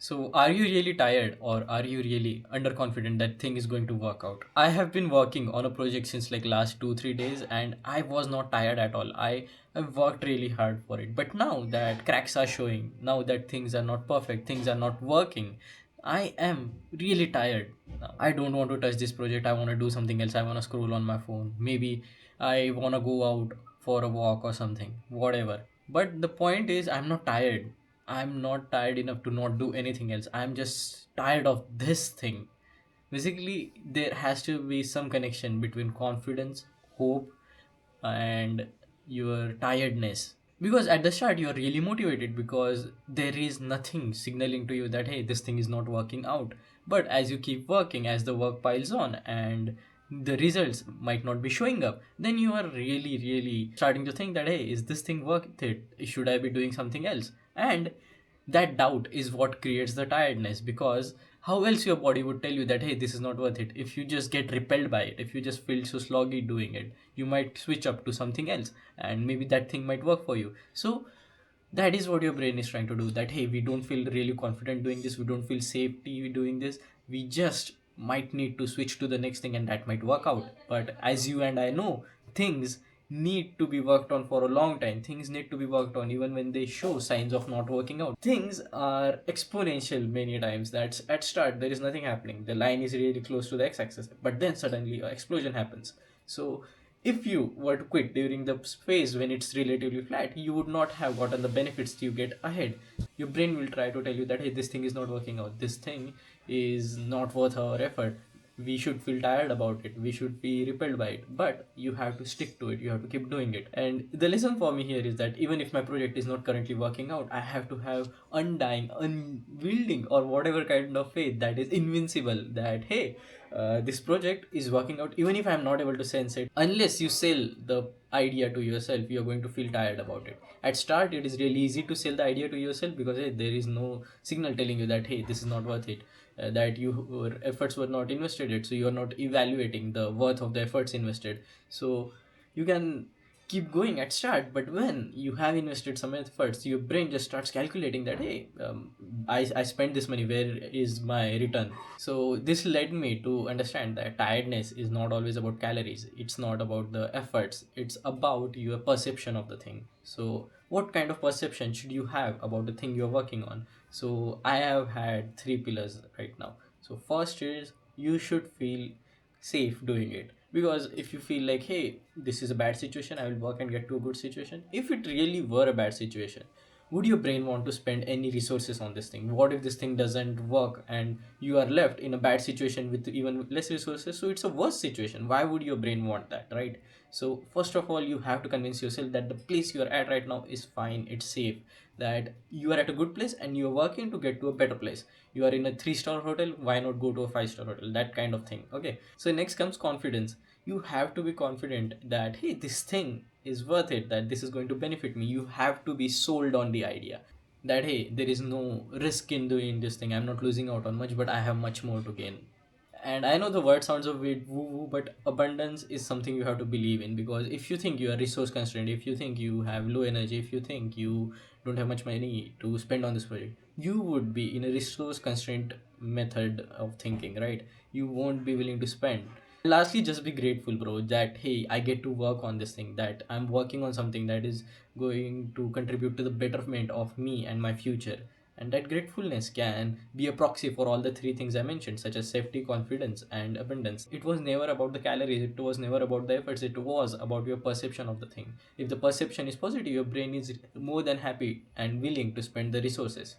So, are you really tired or are you really underconfident that thing is going to work out? I have been working on a project since like last 2 3 days and I was not tired at all. I've worked really hard for it. But now that cracks are showing, now that things are not perfect, things are not working, I am really tired now. I don't want to touch this project. I want to do something else. I want to scroll on my phone. Maybe I want to go out for a walk or something, whatever. But the point is, I'm not tired. I'm not tired enough to not do anything else. I'm just tired of this thing. Basically, there has to be some connection between confidence, hope, and your tiredness. Because at the start, you're really motivated because there is nothing signaling to you that, hey, this thing is not working out. But as you keep working, as the work piles on, and the results might not be showing up, then you are really, really starting to think that, hey, is this thing worth it? Should I be doing something else? And that doubt is what creates the tiredness, because how else your body would tell you that, hey, this is not worth it? If you just get repelled by it, if you just feel so sloggy doing it, you might switch up to something else and maybe that thing might work for you. So that is what your brain is trying to do, that hey, we don't feel really confident doing this, we don't feel safety doing this, we just might need to switch to the next thing and that might work out. But as you and I know, things need to be worked on for a long time. Things need to be worked on even when they show signs of not working out. Things are exponential many times. That's at start there is nothing happening, the line is really close to the x-axis, but then suddenly an explosion happens. So if you were to quit during the phase when it's relatively flat, you would not have gotten the benefits you get ahead. Your brain will try to tell you that, hey, this thing is not working out, this thing is not worth our effort, we should feel tired about it, we should be repelled by it. But you have to stick to it, you have to keep doing it. And the lesson for me here is that even if my project is not currently working out, I have to have undying, unwielding, or whatever kind of faith that is invincible, that hey, this project is working out even if I'm not able to sense it. Unless you sell the idea to yourself, you're going to feel tired about it. At start it is really easy to sell the idea to yourself because hey, there is no signal telling you that, hey, this is not worth it, that your efforts were not invested yet, so you're not evaluating the worth of the efforts invested. So you can keep going at start, but when you have invested some efforts, your brain just starts calculating that, hey, I spent this money, where is my return? So this led me to understand that tiredness is not always about calories, it's not about the efforts, it's about your perception of the thing. So what kind of perception should you have about the thing you're working on? So I have had three pillars right now. So first is, you should feel safe doing it, because if you feel like, hey, this is a bad situation, I will work and get to a good situation. If it really were a bad situation, would your brain want to spend any resources on this thing? What if this thing doesn't work and you are left in a bad situation with even less resources? So it's a worse situation. Why would your brain want that, right? So first of all, you have to convince yourself that the place you are at right now is fine, it's safe, that you are at a good place and you are working to get to a better place. You are in a 3-star hotel, why not go to a 5-star hotel? That kind of thing. Okay, so next comes confidence. You have to be confident that, hey, this thing is worth it, that this is going to benefit me. You have to be sold on the idea that, hey, there is no risk in doing this thing, I'm not losing out on much, but I have much more to gain. And I know the word sounds a bit woo woo, but abundance is something you have to believe in, because if you think you are resource constrained, if you think you have low energy, if you think you don't have much money to spend on this project, you would be in a resource constrained method of thinking, right? You won't be willing to spend. Lastly, just be grateful, bro, that hey, I get to work on this thing, that I'm working on something that is going to contribute to the betterment of me and my future. And that gratefulness can be a proxy for all the three things I mentioned, such as safety, confidence, and abundance. It was never about the calories, it was never about the efforts, it was about your perception of the thing. If the perception is positive, your brain is more than happy and willing to spend the resources.